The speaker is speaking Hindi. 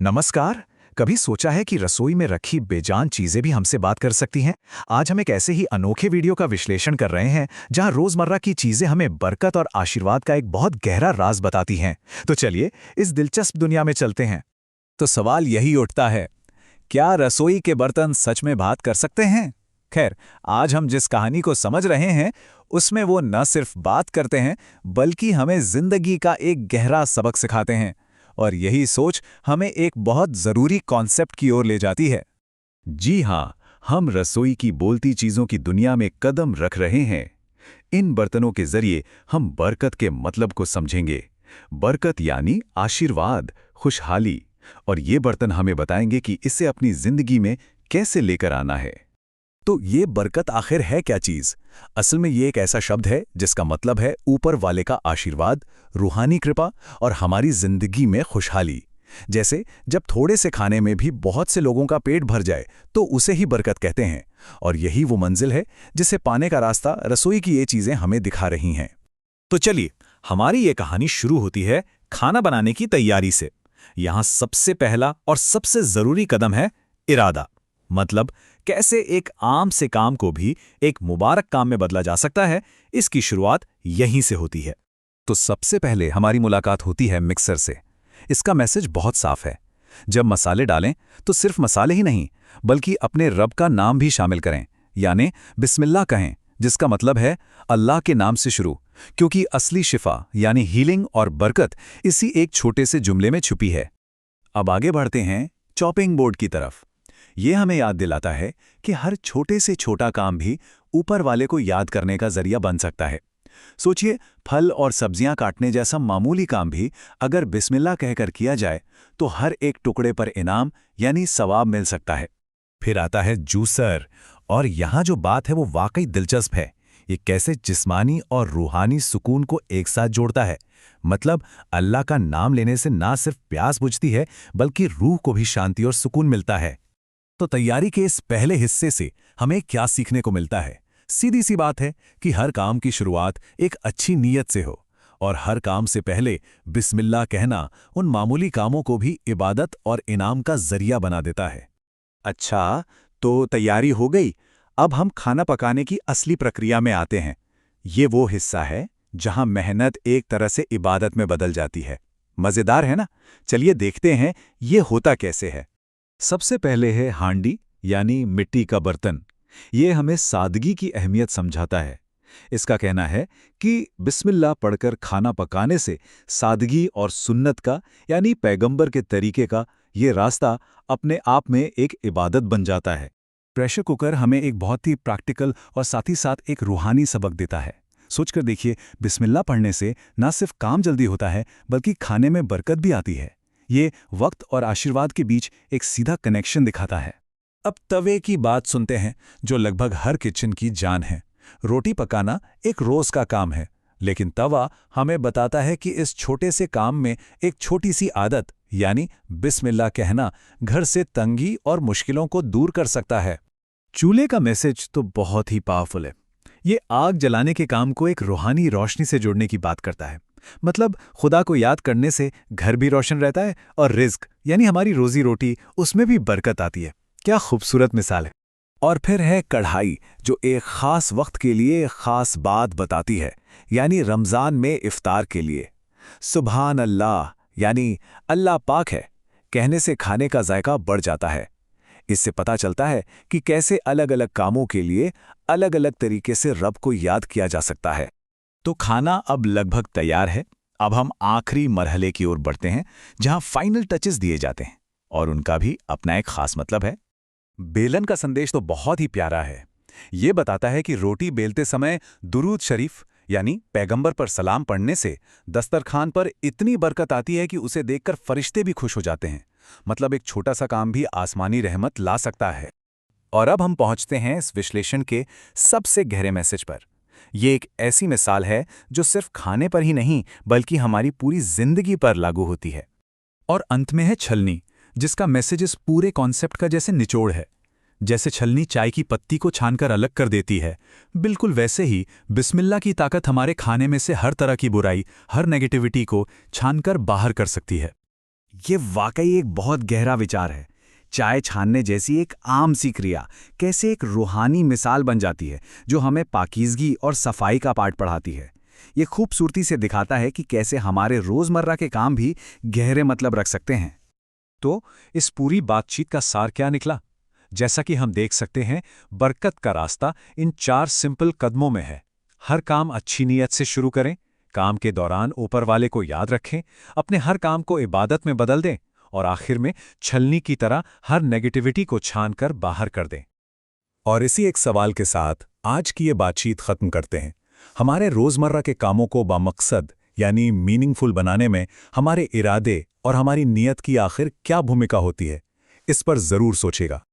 नमस्कार। कभी सोचा है कि रसोई में रखी बेजान चीजें भी हमसे बात कर सकती हैं? आज हम एक ऐसे ही अनोखे वीडियो का विश्लेषण कर रहे हैं जहां रोजमर्रा की चीजें हमें बरकत और आशीर्वाद का एक बहुत गहरा राज बताती हैं। तो चलिए इस दिलचस्प दुनिया में चलते हैं। तो सवाल यही उठता है, क्या रसोई के बर्तन सच में बात कर सकते हैं? खैर, आज हम जिस कहानी को समझ रहे हैं उसमें वो न सिर्फ बात करते हैं बल्कि हमें जिंदगी का एक गहरा सबक सिखाते हैं। और यही सोच हमें एक बहुत जरूरी कॉन्सेप्ट की ओर ले जाती है। जी हाँ, हम रसोई की बोलती चीजों की दुनिया में कदम रख रहे हैं। इन बर्तनों के जरिए हम बरकत के मतलब को समझेंगे। बरकत यानी आशीर्वाद, खुशहाली। और ये बर्तन हमें बताएंगे कि इसे अपनी जिंदगी में कैसे लेकर आना है। तो ये बरकत आखिर है क्या चीज? असल में ये एक ऐसा शब्द है जिसका मतलब है ऊपर वाले का आशीर्वाद, रूहानी कृपा और हमारी जिंदगी में खुशहाली। जैसे जब थोड़े से खाने में भी बहुत से लोगों का पेट भर जाए तो उसे ही बरकत कहते हैं। और यही वो मंजिल है जिसे पाने का रास्ता रसोई की ये चीजें हमें दिखा रही हैं। तो चलिए, हमारी ये कहानी शुरू होती है खाना बनाने की तैयारी से। यहां सबसे पहला और सबसे जरूरी कदम है इरादा। मतलब कैसे एक आम से काम को भी एक मुबारक काम में बदला जा सकता है, इसकी शुरुआत यहीं से होती है। तो सबसे पहले हमारी मुलाकात होती है मिक्सर से। इसका मैसेज बहुत साफ है। जब मसाले डालें तो सिर्फ मसाले ही नहीं बल्कि अपने रब का नाम भी शामिल करें, यानी बिस्मिल्लाह कहें, जिसका मतलब है अल्लाह के नाम से शुरू। क्योंकि असली शिफा यानी हीलिंग और बरकत इसी एक छोटे से जुमले में छुपी है। अब आगे बढ़ते हैं चॉपिंग बोर्ड की तरफ। ये हमें याद दिलाता है कि हर छोटे से छोटा काम भी ऊपर वाले को याद करने का जरिया बन सकता है। सोचिए, फल और सब्जियां काटने जैसा मामूली काम भी अगर बिस्मिल्लाह कहकर किया जाए तो हर एक टुकड़े पर इनाम यानी सवाब मिल सकता है। फिर आता है जूसर, और यहाँ जो बात है वो वाकई दिलचस्प है। ये कैसे जिस्मानी और रूहानी सुकून को एक साथ जोड़ता है। मतलब अल्लाह का नाम लेने से ना सिर्फ प्यास बुझती है बल्कि रूह को भी शांति और सुकून मिलता है। तो तैयारी के इस पहले हिस्से से हमें क्या सीखने को मिलता है? सीधी सी बात है कि हर काम की शुरुआत एक अच्छी नीयत से हो, और हर काम से पहले बिस्मिल्लाह कहना उन मामूली कामों को भी इबादत और इनाम का जरिया बना देता है। अच्छा, तो तैयारी हो गई। अब हम खाना पकाने की असली प्रक्रिया में आते हैं। ये वो हिस्सा है जहां मेहनत एक तरह से इबादत में बदल जाती है। मजेदार है ना? चलिए देखते हैं ये होता कैसे है। सबसे पहले है हांडी यानी मिट्टी का बर्तन। ये हमें सादगी की अहमियत समझाता है। इसका कहना है कि बिस्मिल्लाह पढ़कर खाना पकाने से सादगी और सुन्नत का यानी पैगंबर के तरीके का ये रास्ता अपने आप में एक इबादत बन जाता है। प्रेशर कुकर हमें एक बहुत ही प्रैक्टिकल और साथ ही साथ एक रूहानी सबक देता है। सोचकर देखिए, बिस्मिल्लाह पढ़ने से ना सिर्फ काम जल्दी होता है बल्कि खाने में बरकत भी आती है। ये वक्त और आशीर्वाद के बीच एक सीधा कनेक्शन दिखाता है। अब तवे की बात सुनते हैं, जो लगभग हर किचन की जान है। रोटी पकाना एक रोज का काम है, लेकिन तवा हमें बताता है कि इस छोटे से काम में एक छोटी सी आदत यानी बिस्मिल्लाह कहना घर से तंगी और मुश्किलों को दूर कर सकता है। चूल्हे का मैसेज तो बहुत ही पावरफुल है। ये आग जलाने के काम को एक रूहानी रोशनी से जोड़ने की बात करता है। मतलब खुदा को याद करने से घर भी रोशन रहता है और रिज्क यानी हमारी रोजी रोटी उसमें भी बरकत आती है। क्या खूबसूरत मिसाल है। और फिर है कढ़ाई, जो एक खास वक्त के लिए खास बात बताती है, यानी रमजान में इफ्तार के लिए सुभान अल्लाह यानी अल्लाह पाक है कहने से खाने का जायका बढ़ जाता है। इससे पता चलता है कि कैसे अलग अलग कामों के लिए अलग अलग तरीके से रब को याद किया जा सकता है। तो खाना अब लगभग तैयार है। अब हम आखिरी मरहले की ओर बढ़ते हैं, जहां फाइनल टचेस दिए जाते हैं, और उनका भी अपना एक खास मतलब है। बेलन का संदेश तो बहुत ही प्यारा है। ये बताता है कि रोटी बेलते समय दुरूद शरीफ यानी पैगंबर पर सलाम पढ़ने से दस्तरखान पर इतनी बरकत आती है कि उसे देखकर फरिश्ते भी खुश हो जाते हैं। मतलब एक छोटा सा काम भी आसमानी रहमत ला सकता है। और अब हम पहुंचते हैं इस विश्लेषण के सबसे गहरे मैसेज पर। ये एक ऐसी मिसाल है जो सिर्फ खाने पर ही नहीं बल्कि हमारी पूरी जिंदगी पर लागू होती है। और अंत में है छलनी, जिसका मैसेज इस पूरे कॉन्सेप्ट का जैसे निचोड़ है। जैसे छलनी चाय की पत्ती को छानकर अलग कर देती है, बिल्कुल वैसे ही बिस्मिल्लाह की ताकत हमारे खाने में से हर तरह की बुराई, हर नेगेटिविटी को छानकर बाहर कर सकती है। ये वाकई एक बहुत गहरा विचार है। चाय छानने जैसी एक आम सी क्रिया कैसे एक रूहानी मिसाल बन जाती है जो हमें पाकीज़गी और सफाई का पाठ पढ़ाती है। ये खूबसूरती से दिखाता है कि कैसे हमारे रोज़मर्रा के काम भी गहरे मतलब रख सकते हैं। तो इस पूरी बातचीत का सार क्या निकला? जैसा कि हम देख सकते हैं, बरकत का रास्ता इन 4 सिंपल कदमों में है। हर काम अच्छी नीयत से शुरू करें, काम के दौरान ऊपर वाले को याद रखें, अपने हर काम को इबादत में बदल दें और आखिर में छलनी की तरह हर नेगेटिविटी को छानकर बाहर कर दें। और इसी एक सवाल के साथ आज की ये बातचीत खत्म करते हैं। हमारे रोजमर्रा के कामों को बामकसद यानी मीनिंगफुल बनाने में हमारे इरादे और हमारी नीयत की आखिर क्या भूमिका होती है, इस पर जरूर सोचेगा।